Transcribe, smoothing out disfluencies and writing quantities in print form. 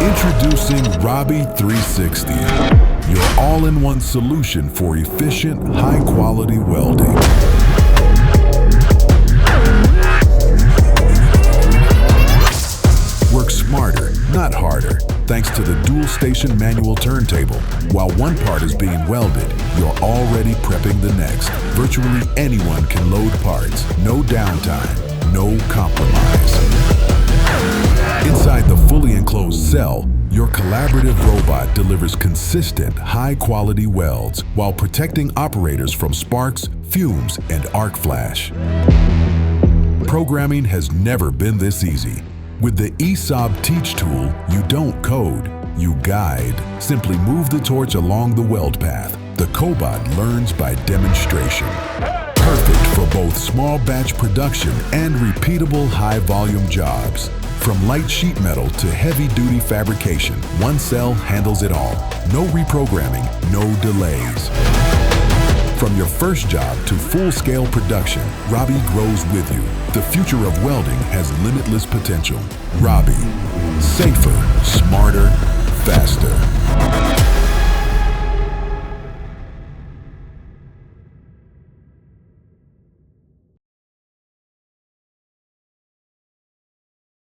Introducing ROBBI 360, your all-in-one solution for efficient, high-quality welding. Work smarter, not harder, thanks to the dual-station manual turntable. While one part is being welded, you're already prepping the next. Virtually anyone can load parts, no downtime, no compromise. Inside the fully enclosed cell, your collaborative robot delivers consistent, high-quality welds while protecting operators from sparks, fumes, and arc flash. Programming has never been this easy. With the ESAB Teach tool, you don't code, you guide. Simply move the torch along the weld path. The Cobot learns by demonstration. Perfect for both small batch production and repeatable high-volume jobs. From light sheet metal to heavy-duty fabrication, one cell handles it all. No reprogramming, no delays. From your first job to full-scale production, ROBBI grows with you. The future of welding has limitless potential. ROBBI. Safer, smarter, faster.